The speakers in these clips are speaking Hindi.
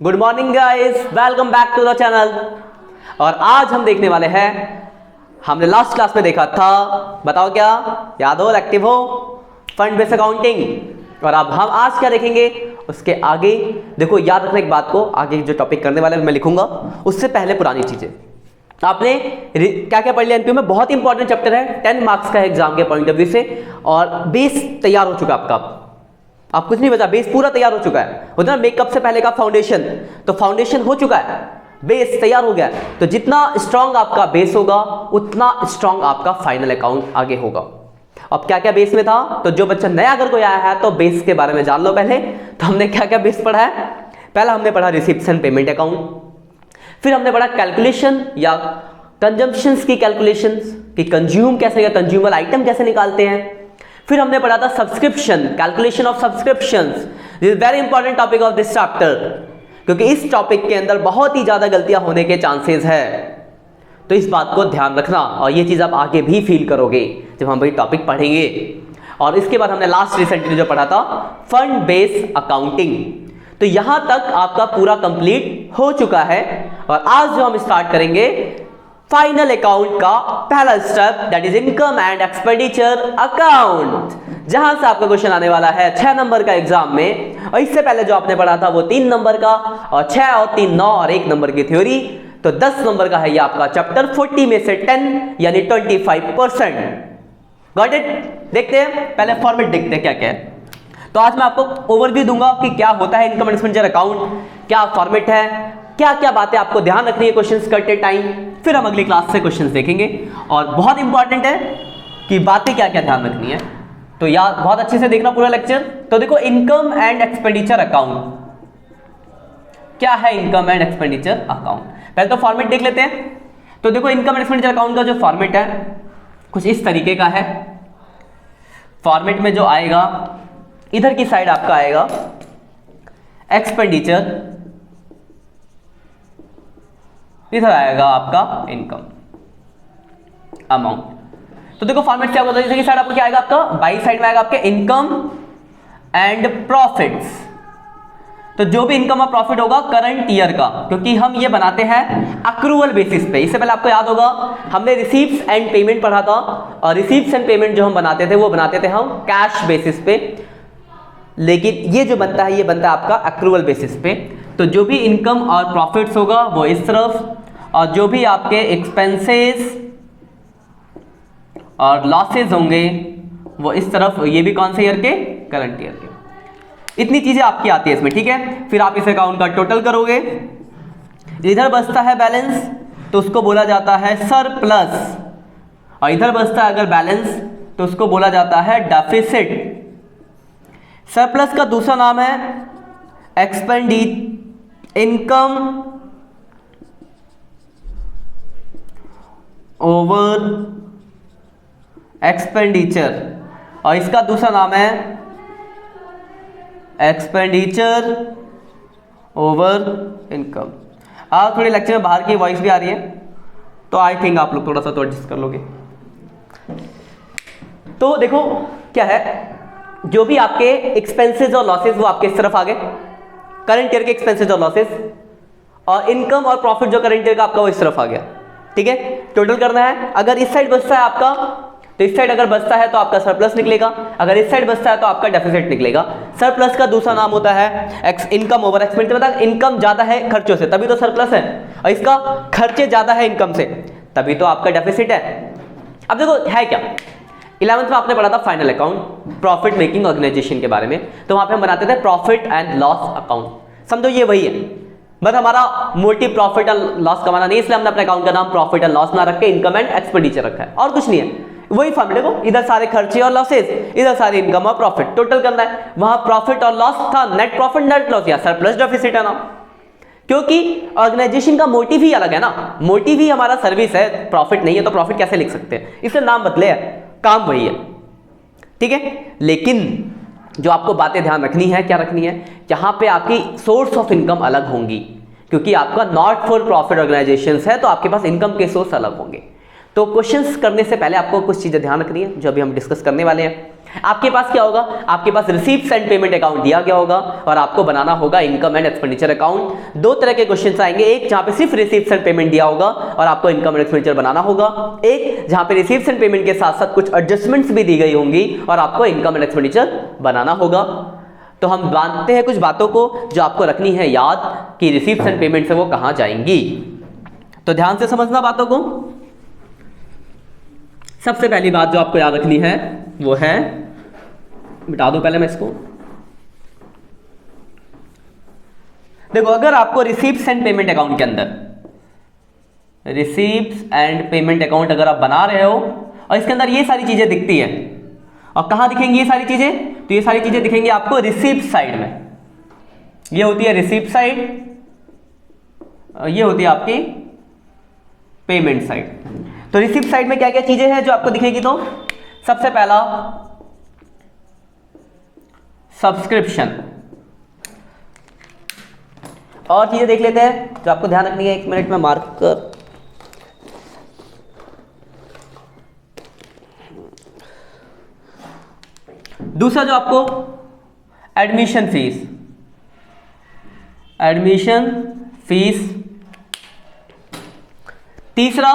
Good morning guys, welcome back to the channel. और आज हम देखने वाले हैं, हमने लास्ट क्लास में देखा था, बताओ क्या याद हो, एक्टिव हो, फंड बेस्ड अकाउंटिंग। और अब हम आज क्या देखेंगे उसके आगे। देखो याद रखना एक बात को, आगे जो टॉपिक करने वाले मैं लिखूंगा उससे पहले पुरानी चीजें आपने क्या क्या पढ़ लिया एनपीयू में। बहुत इंपॉर्टेंट चैप्टर है, 10 मार्क्स का एग्जाम के पॉइंट ऑफ व्यू से, और बेस तैयार हो चुका आपका। आप कुछ नहीं बचा, बेस पूरा तैयार हो चुका है। होता ना मेकअप से पहले का फाउंडेशन, तो फाउंडेशन हो चुका है, बेस तैयार हो गया। तो जितना स्ट्रांग आपका बेस होगा उतना स्ट्रांग आपका फाइनल अकाउंट आगे होगा। अब क्या क्या बेस में था, तो जो बच्चा नया अगर कोई आया है तो बेस के बारे में जान लो पहले। तो हमने क्या क्या बेस पढ़ा है, पहला हमने पढ़ा रिसिप्शन पेमेंट अकाउंट, फिर हमने पढ़ा कैलकुलेशन या कंजम्पशंस की कैलकुलेशंस कि कंज्यूम कैसे, कंज्यूमर आइटम कैसे निकालते हैं। फिर हमने पढ़ा था subscription, calculation of subscriptions. This is very important topic of this chapter, क्योंकि इस टॉपिक के अंदर बहुत ही ज्यादा गलतियां होने के चांसेस है। तो इस बात को ध्यान रखना, और ये चीज आप आगे भी फील करोगे जब हम वही टॉपिक पढ़ेंगे। और इसके बाद हमने लास्ट रिसेंटली जो पढ़ा था फंड बेस्ड अकाउंटिंग। तो यहां तक आपका पूरा कंप्लीट हो चुका है। और आज जो हम स्टार्ट करेंगे फाइनल अकाउंट का पहला step, that is income and expenditure account, जहां से आपका क्वेश्चन आने वाला है 6 नंबर का एग्जाम में। और इससे पहले जो आपने पढ़ा था वो 3 नंबर का, और 6 और 3 9 और 1 नंबर की थ्योरी। तो 10 नंबर का है ये आपका चैप्टर, 40 में से 10 यानी 25%। Got it? देखते हैं, पहले फॉर्मेट देखते हैं क्या क्या है। तो आज मैं आपको ओवरव्यू दूंगा कि क्या होता है इनकम एंड एक्सपेंडिचर अकाउंट, क्या फॉर्मेट है, क्या क्या बातें आपको ध्यान रखनी है क्वेश्चंस करते टाइम। फिर हम अगली क्लास से क्वेश्चंस देखेंगे, और बहुत इंपॉर्टेंट है कि बातें क्या क्या ध्यान रखनी है। तो यार बहुत अच्छे से देखना पूरा लेक्चर। तो देखो इनकम एंड एक्सपेंडिचर अकाउंट क्या है, इनकम एंड एक्सपेंडिचर अकाउंट। पहले तो फॉर्मेट देख लेते हैं। तो देखो इनकम एंड एक्सपेंडिचर अकाउंट का जो फॉर्मेट है कुछ इस तरीके का है। फॉर्मेट में जो आएगा, इधर की साइड आपका आएगा एक्सपेंडिचर, इधर आएगा आपका इनकम अमाउंट। तो देखो फॉर्मेट क्या होता है, जैसे कि साइड आपको क्या आएगा, आपका बाई साइड में आएगा आपके इनकम एंड प्रॉफिट्स। तो जो भी इनकम और प्रॉफिट होगा करंट ईयर का, क्योंकि हम ये बनाते हैं अक्रूवल बेसिस पे। इससे पहले आपको याद होगा हमने रिसीप्ट्स एंड पेमेंट पढ़ा था, और रिसीप्ट्स एंड पेमेंट जो हम बनाते थे वो बनाते थे हम कैश बेसिस पे, लेकिन ये जो बनता है ये बनता है आपका अक्रूवल बेसिस पे। तो जो भी इनकम और प्रॉफिट्स होगा वो इस तरफ, और जो भी आपके एक्सपेंसेस और लॉसेस होंगे वो इस तरफ। ये भी कौन से ईयर के, करंट ईयर के। इतनी चीजें आपकी आती है इसमें, ठीक है। फिर आप इस अकाउंट का टोटल करोगे, इधर बचता है बैलेंस तो उसको बोला जाता है सरप्लस, और इधर बचता है अगर बैलेंस तो उसको बोला जाता है डेफिसिट। सरप्लस का दूसरा नाम है इनकम ओवर एक्सपेंडिचर, और इसका दूसरा नाम है एक्सपेंडिचर ओवर इनकम। आप थोड़े लेक्चर में बाहर की वॉइस भी आ रही है, तो आई थिंक आप लोग थोड़ा सा तो एडजस्ट कर लोगे। तो देखो क्या है, जो भी आपके एक्सपेंसेस और लॉसेस वो आपके इस तरफ आ गए, करंट ईयर के एक्सपेंसेस और लॉसेस, और इनकम और प्रॉफिट जो करंट ईयर का आपका वो इस तरफ आ गया, ठीक है। टोटल करना है। अगर इस साइड बचता है आपका, तो इस साइड अगर बचता है तो आपका सरप्लस निकलेगा, अगर इस साइड बचता है तो आपका डेफिसिट निकलेगा। सरप्लस का दूसरा नाम होता है इनकम ओवर एक्सपेंडिचर। मतलब इनकम ज्यादा है खर्चों से तभी तो सरप्लस है, और इसका खर्चे ज्यादा है इनकम से तभी तो आपका डेफिसिट है। अब देखो है क्या, 11th में आपने पढ़ा था final account, profit making organisation के बारे में। तो वहां पे हम बनाते थे प्रॉफिट एंड लॉस अकाउंट। समझो ये वही है, बस हमारा मोटिव प्रॉफिट एंड लॉस कमाना नहीं, इसलिए हमने अपने अकाउंट का नाम प्रॉफिट एंड लॉस ना रख के इनकम एंड एक्सपेंडिचर रखा है, और कुछ नहीं है। वही फॉर्मूले को, इधर सारे खर्चे और लॉसेस, इधर सारे इनकम और प्रॉफिट, टोटल करना है। वहां प्रॉफिट और लॉस था, नेट प्रॉफिट नेट लॉस, या सरप्लस डेफिसिट है ना, क्योंकि ऑर्गेनाइजेशन का मोटिव ही अलग है ना। मोटिव ही हमारा सर्विस है, प्रॉफिट नहीं है तो प्रॉफिट कैसे लिख सकते हैं, इसलिए नाम बदले है, काम वही है, ठीक है। लेकिन जो आपको बातें ध्यान रखनी है, क्या रखनी है, जहां पे आपकी सोर्स ऑफ इनकम अलग होंगी, क्योंकि आपका नॉट फॉर प्रॉफिट ऑर्गेनाइजेशन है तो आपके पास इनकम के सोर्स अलग होंगे। तो क्वेश्चंस करने से पहले आपको कुछ चीजें ध्यान रखनी है जो अभी हम डिस्कस करने वाले हैं। आपके पास क्या होगा, आपके पास रिसीप्ट्स एंड पेमेंट अकाउंट दिया गया होगा और आपको बनाना होगा इनकम एंड एक्सपेंडिचर अकाउंट। दो तरह के क्वेश्चंस आएंगे, एक जहां पे सिर्फ रिसीप्ट्स एंड पेमेंट दिया होगा और आपको इनकम एंड एक्सपेंडिचर बनाना होगा, एक जहां पे रिसीप्ट्स एंड पेमेंट के साथ साथ कुछ एडजस्टमेंट्स भी दी गई होंगी और आपको इनकम एंड एक्सपेंडिचर बनाना होगा। तो हम जानते हैं कुछ बातों को जो आपको रखनी है याद कि रिसीप्ट्स एंड पेमेंट से वो कहां जाएंगी। तो ध्यान से समझना बातों को। सबसे पहली बात जो आपको याद रखनी है वो है, मिटा दो पहले मैं इसको, देखो अगर आपको रिसीप्ट्स एंड पेमेंट अकाउंट के अंदर, रिसीप्ट्स एंड पेमेंट अकाउंट अगर आप बना रहे हो और इसके अंदर ये सारी चीजें दिखती है, और कहां दिखेंगी ये सारी चीजें, तो ये सारी चीजें दिखेंगी आपको रिसीप्ट साइड में। ये होती है रिसीप्ट साइड, ये होती है आपकी पेमेंट साइड। तो रिसीप्ट साइड में क्या क्या चीजें हैं जो आपको दिखेगी, तो सबसे पहला सब्सक्रिप्शन, और चीजें देख लेते हैं जो आपको ध्यान रखनी है। 1 मिनट में मार्क कर, दूसरा जो आपको एडमिशन फीस, एडमिशन फीस, तीसरा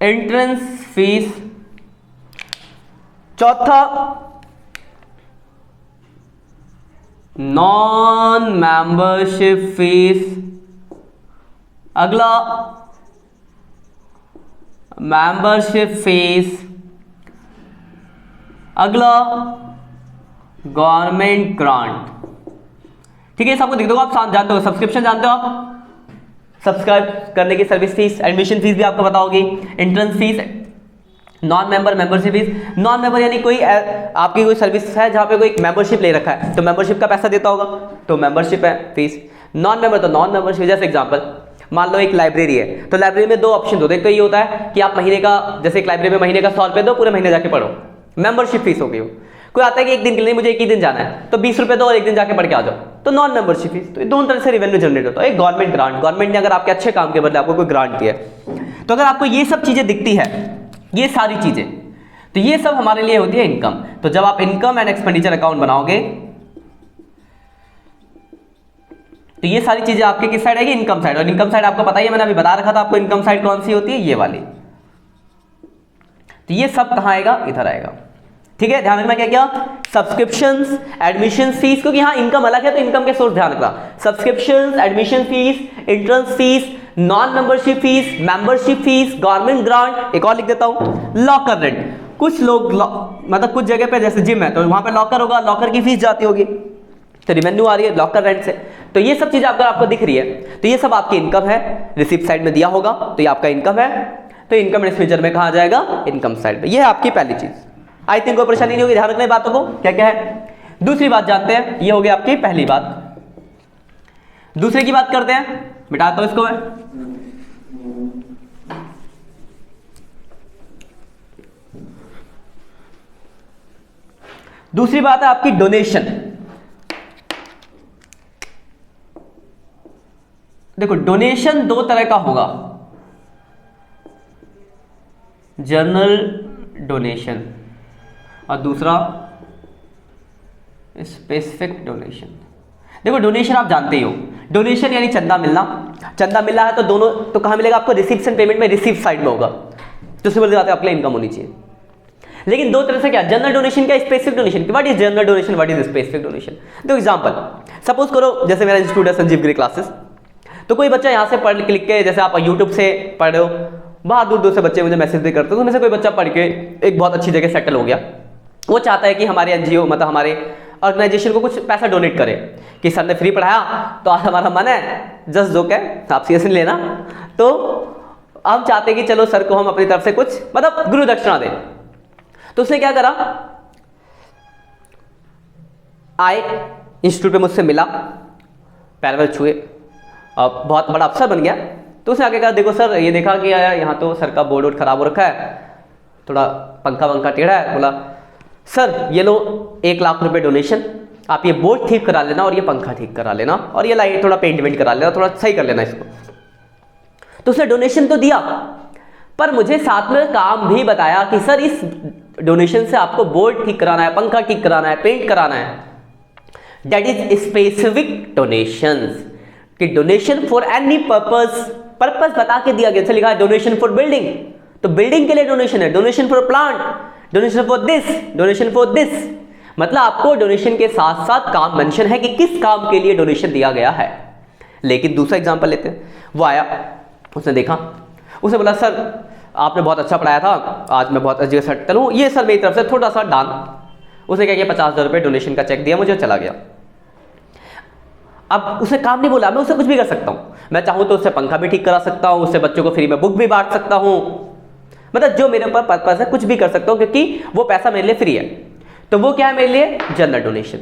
एंट्रेंस फीस, चौथा नॉन मेंबरशिप फीस, अगला मेंबरशिप फीस, अगला गवर्नमेंट ग्रांट। ठीक है, सबको दिख दो, आप जानते हो, सब्सक्रिप्शन जानते हो आप, सब्सक्राइब करने की सर्विस फीस, एडमिशन फीस भी आपको पता होगी, entrance fees, non member membership fees. Non member यानी कोई आपकी कोई सर्विस है जहां पे कोई मेंबरशिप ले रखा है तो मेंबरशिप का पैसा देता होगा, तो मेंबरशिप है फीस। नॉन मेंबर तो नॉन मेंबरशिप। जैसे एग्जांपल मान लो एक लाइब्रेरी है, तो लाइब्रेरी में दो ऑप्शन होते हैं, तो ये होता है कि आप महीने का, जैसे एक लाइब्रेरी में महीने का 100 रुपये दो, पूरे महीने जाके पढ़ो, मेंबरशिप फीस हो गई। कोई आता है कि एक दिन के लिए मुझे एक ही दिन जाना है, तो 20 रुपये दो और एक दिन जाके पढ़ के आ जाओ, तो नॉन मेंबरशिप फीस। तो दोनों तरह से रेवेन्यू जनरेट होता है। एक गवर्नमेंट ग्रांट, गवर्नमेंट ने अगर आपके अच्छे काम के बदले आपको कोई ग्रांट दिया है, तो अगर आपको ये सब चीजें दिखती है, ये सारी चीजें, तो ये सब हमारे लिए होती है इनकम। तो जब आप इनकम एंड एक्सपेंडिचर अकाउंट बनाओगे तो ये सारी चीजें आपके किस साइड आएगी, इनकम साइड। और इनकम साइड आपको पता ही है, मैंने अभी बता रखा था आपको इनकम साइड कौन सी होती है, ये वाली। तो ये सब कहां आएगा, इधर आएगा। ठीक है, ध्यान रखना क्या क्या, सब्सक्रिप्शंस, एडमिशन फीस, क्योंकि यहां इनकम अलग है तो इनकम के सोर्स ध्यान रखना, subscriptions, admission fees, entrance fees, non membership fees, membership fees, government grant. एक और लिख देता हूं, लॉकर रेंट। कुछ लोग मतलब कुछ जगह पे जैसे जिम है तो वहां पे लॉकर होगा, लॉकर की फीस जाती होगी, तो रिवेन्यू आ रही है लॉकर रेंट से। तो ये सब चीजें अगर आपको दिख रही है तो ये सब आपकी इनकम है, रिसिप्ट साइड में दिया होगा तो ये आपका इनकम है। तो इनकम एक्सपेंडिचर में कहा जाएगा, इनकम साइड में। ये है आपकी पहली चीज। आई थिंक कोई परेशानी नहीं होगी, ध्यान रखने बातों को क्या क्या है। दूसरी बात जानते हैं, ये हो गई आपकी पहली बात। दूसरे की बात करते हैं, मिटाता हूं इसको मैं। दूसरी बात है आपकी डोनेशन। देखो डोनेशन दो तरह का होगा, जनरल डोनेशन और दूसरा स्पेसिफिक डोनेशन। देखो डोनेशन आप जानते ही हो, डोनेशन यानी चंदा मिलना। चंदा मिल रहा है तो दोनों, तो कहां मिलेगा आपको, रिसिप्ट एंड पेमेंट में, रिसिप्ट साइड में होगा, तो सिंपल सी बात है आपके लिए इनकम होनी चाहिए। लेकिन दो तरह से, क्या जनरल डोनेशन, क्या specific donation. What is general donation, what is specific donation. तो एग्जांपल सपोज करो, जैसे मेरा इंस्टीट्यूट है संजीव गिरी क्लासेस, तो कोई बच्चा यहाँ से पढ़ लिख के, जैसे आप यूट्यूब से पढ़ रहे हो, बाहर दूर दूर से बच्चे मुझे मैसेज भी करते हैं, तो उनमें से कोई बच्चा पढ़ के एक बहुत अच्छी जगह सेटल हो गया, वो चाहता है कि हमारे एनजीओ मतलब हमारे ऑर्गेनाइजेशन को कुछ पैसा डोनेट करे कि सर ने फ्री पढ़ाया तो आज हमारा मन है, जस्ट जोक है, आप सीरियस नहीं लेना, तो हम चाहते हैं कि चलो सर को हम अपनी तरफ से कुछ मतलब गुरु दक्षिणा दें। तो उसने क्या करा, आए इंस्टीट्यूट पे मुझसे मिला, पैरवेल छुए, अब बहुत बड़ा अफसर बन गया। तो उसने आगे कहा, देखो सर ये देखा कि यहाँ तो सर का बोर्ड वोर्ड खराब हो रखा है, थोड़ा पंखा वंखा टेढ़ा है। बोला सर ये लो 1 लाख रुपए डोनेशन, आप ये बोर्ड ठीक करा लेना और ये पंखा ठीक करा लेना और ये लाइट थोड़ा पेंट वेंट करा लेना, थोड़ा सही कर लेना इसको। तो उसने डोनेशन तो दिया, पर मुझे साथ में काम भी बताया कि सर इस डोनेशन से आपको बोर्ड ठीक कराना है, पंखा ठीक कराना है, पेंट कराना है। दैट इज स्पेसिफिक डोनेशंस, कि डोनेशन फॉर एनी पर्पस बता के दिया गया। लिखा है डोनेशन फॉर बिल्डिंग, तो बिल्डिंग के लिए डोनेशन है, donation for plant, donation for this, donation for this. मतलब आपको डोनेशन के साथ साथ काम मेंशन है कि किस काम के लिए डोनेशन दिया गया है। लेकिन दूसरा एग्जांपल लेते हैं। वो आया, उसने देखा, उसने बोला सर आपने बहुत अच्छा पढ़ाया था, आज मैं बहुत अच्छी सेट करूँ, ये सर मेरी तरफ से थोड़ा सा दान। उसने क्या किया, 50,000 रुपये डोनेशन का चेक दिया मुझे, चला गया। अब उसे काम नहीं बोला, मैं उससे कुछ भी कर सकता हूँ। मैं चाहूँ तो उससे पंखा भी ठीक करा सकता हूँ, उससे बच्चों को फ्री में बुक भी बांट सकता हूँ, मतलब जो मेरे ऊपर पर्पस है कुछ भी कर सकता हूँ, क्योंकि वो पैसा मेरे लिए फ्री है। तो वो क्या है मेरे लिए, जनरल डोनेशन।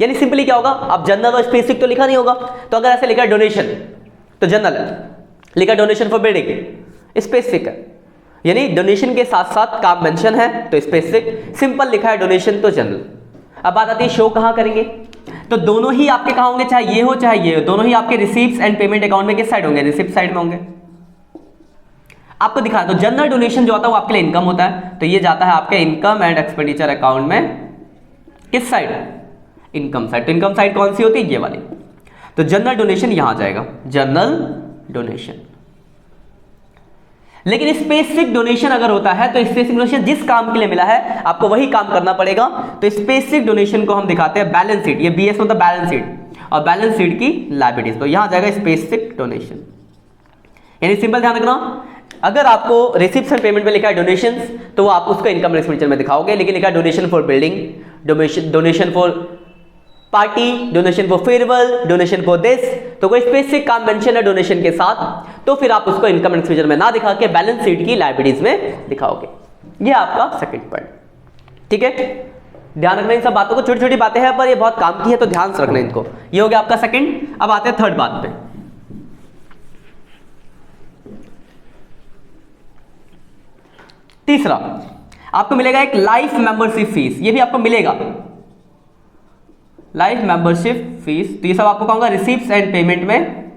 यानी सिंपली क्या होगा, अब जनरल और स्पेसिफिक तो लिखा नहीं होगा, तो अगर ऐसे लिखा डोनेशन तो जनरल है, लिखा डोनेशन फॉर बिल्डिंग स्पेसिफिक है, यानी डोनेशन के साथ साथ काम मेंशन है तो स्पेसिफिक, सिंपल लिखा है डोनेशन तो जनरल। अब बात आती है शो कहाँ करेंगे, तो दोनों ही आपके कहाँ होंगे, चाहे ये हो चाहे ये हो, दोनों ही आपके रिसीप्ट्स एंड पेमेंट अकाउंट में किस साइड होंगे, रिसीप्ट साइड में होंगे। आपको दिखा दो, जनरल डोनेशन जो होता है वो आपके लिए इनकम होता है, तो ये जाता है आपके इनकम एंड एक्सपेंडिचर अकाउंट में किस साइड, इनकम साइड। तो इनकम साइड कौन सी होती है, ये वाली। तो जनरल डोनेशन यहां जाएगा, जनरल डोनेशन। लेकिन स्पेसिफिक डोनेशन अगर होता है तो स्पेसिफिक डोनेशन जिस काम के लिए मिला है आपको वही काम करना पड़ेगा। तो स्पेसिफिक डोनेशन को हम दिखाते हैं बैलेंस शीट, ये बीएस मतलब बैलेंस शीट, और बैलेंस शीट की लायबिलिटीज, तो यहां जाएगा स्पेसिफिक डोनेशन। यानी सिंपल ध्यान रखना, अगर आपको रिसिप्ट्स एंड पेमेंट में लिखा है डोनेशंस तो वो आप उसको इनकम एक्सपेंडिचर में दिखाओगे, लेकिन लिखा है donation for building, donation for party, donation for farewell, donation for this, तो कोई स्पेसिफिक काम मेंशन है डोनेशन के साथ, तो फिर आप उसको इनकम एक्सपेंडिचर में ना दिखा के बैलेंस शीट की लायबिलिटीज में दिखाओगे। ये आपका सेकंड पॉइंट, ठीक है। ध्यान रखना इन सब बातों को, छोटी छोटी बातें हैं पर ये बहुत काम की है, तो ध्यान से रखना इनको। ये हो गया आपका सेकंड। अब आते हैं थर्ड बात पे। तीसरा आपको मिलेगा एक लाइफ मेंबरशिप फीस, ये भी आपको मिलेगा लाइफ मेंबरशिप फीस। तो ये सब आपको कहूंगा रिसीप्ट्स एंड पेमेंट में,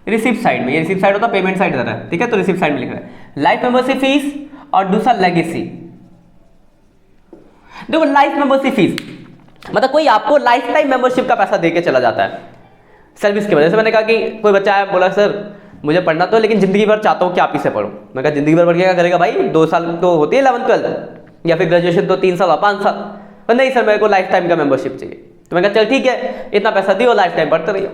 रिसीप्ट साइड में, ये रिसीप्ट साइड होता है, पेमेंट साइड इधर है, ठीक है। तो रिसीप्ट साइड में लिख रहा है लाइफ मेंबरशिप फीस, और दूसरा लेगेसी। देखो लाइफ मेंबरशिप फीस मतलब कोई आपको लाइफ टाइम मेंबरशिप का पैसा देके चला जाता है सर्विस की वजह से। मैंने कहा कि कोई बच्चा आया बोला सर मुझे पढ़ना तो, लेकिन जिंदगी भर चाहता हूँ कि आप ही से पढ़ूं। मैं कहा जिंदगी भर पढ़ के क्या करेगा भाई, 2 साल तो होती है 11th 12th, या फिर ग्रेजुएशन तो 3 साल और 5 साल। पर नहीं सर मेरे को लाइफ टाइम का मेंबरशिप चाहिए। तो मैं कहा चल ठीक है, इतना पैसा दियो, लाइफ टाइम पढ़ते रहिए।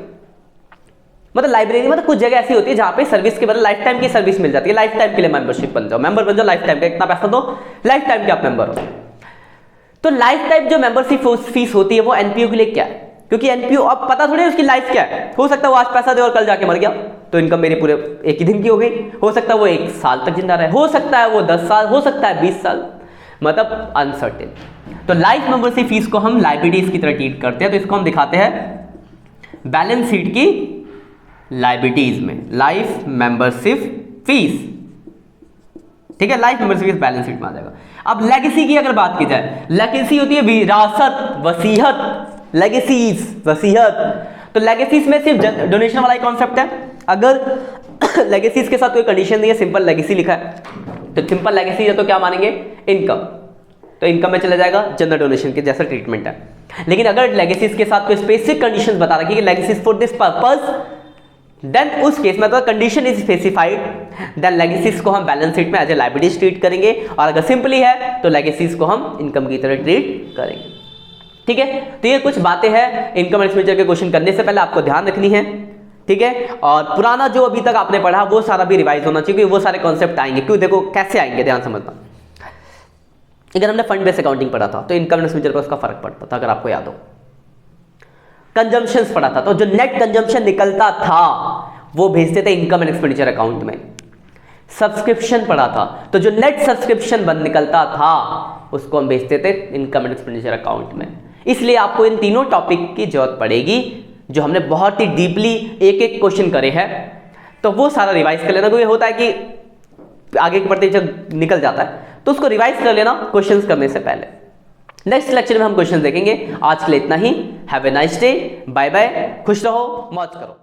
मतलब लाइब्रेरी मतलब कुछ जगह ऐसी होती है जहाँ पे सर्विस के बदले लाइफ टाइम की सर्विस मिल जाती है, लाइफ टाइम के लिए मेंबरशिप बन जाओ, मेंबर बन जाओ लाइफ टाइम का, इतना पैसा दो, लाइफ टाइम के आप मेंबर हो। तो लाइफ टाइम जो मेंबरशिप फीस होती है वो एनपीओ के लिए क्या है, क्योंकि एनपीओ अब पता थोड़ी उसकी लाइफ क्या है। हो सकता है वो आज पैसा दे और कल जाके मर गया, तो इनकम मेरी पूरे एक ही दिन की हो गई। हो सकता है वो 1 साल तक जिंदा रहे, हो सकता है वो 10 साल, हो सकता है 20 साल, मतलब अनसर्टेन। तो लाइफ मेंबरशिप फीस को हम लायबिलिटीज की तरह ट्रीट करते हैं, तो इसको हम दिखाते हैं बैलेंस शीट की लायबिलिटीज में, लाइफ मेंबरशिप फीस, ठीक है। Life membership fees balance sheet में आ जाएगा। अब लेगेसी की अगर बात की जाए, लेगेसी होती है विरासत, वसीयत, लेगेसीज, वसीयत। तो लेगेसीज में सिर्फ डोनेशन वाला ही कॉन्सेप्ट है। अगर लेगेसीज के साथ कोई कंडीशन नहीं है, सिंपल लेगेसी लिखा है, तो सिंपल लेगेसी है तो क्या मानेंगे, इनकम। तो इनकम में चला जाएगा जनरल डोनेशन के जैसा ट्रीटमेंट है। लेकिन अगर लेगेसीज के साथ कोई स्पेसिफिक कंडीशन बता रखी कि legacies for this purpose, then उस केस में तो condition is specified, then legacies को हम बैलेंस शीट में एज ए लायबिलिटीज ट्रीट करेंगे, और अगर सिंपली है तो लेगेसीज को हम इनकम की तरह ट्रीट करेंगे, ठीक है। तो ये कुछ बातें हैं इनकम एक्सपेंडिचर के क्वेश्चन करने से पहले आपको ध्यान रखनी है, ठीक है। और पुराना जो अभी तक आपने पढ़ा वो सारा भी रिवाइज होना चाहिए, क्योंकि वो सारे कॉन्सेप्ट आएंगे। क्यों, देखो कैसे आएंगे, ध्यान समझना। अगर हमने फंड बेस्ड अकाउंटिंग पढ़ा था तो इनकम एक्सपेंडिचर पर उसका फर्क पड़ता था, अगर आपको याद हो। कंजम्पशंस पढ़ा था तो जो नेट कंजम्पशन निकलता था वो भेजते थे इनकम एंड एक्सपेंडिचर अकाउंट में। सब्सक्रिप्शन पढ़ा था तो जो नेट सब्सक्रिप्शन बंद निकलता था उसको हम भेजते थे इनकम एंड एक्सपेंडिचर अकाउंट में। इसलिए आपको इन तीनों टॉपिक की जरूरत पड़ेगी जो हमने बहुत ही डीपली एक एक क्वेश्चन करे हैं, तो वो सारा रिवाइज कर लेना। क्योंकि होता है कि आगे पढ़ते जब निकल जाता है तो उसको रिवाइज कर लेना क्वेश्चंस करने से पहले। नेक्स्ट लेक्चर में हम क्वेश्चन देखेंगे। आज के लिए इतना ही। Have a nice day, bye bye, खुश रहो, मौज करो।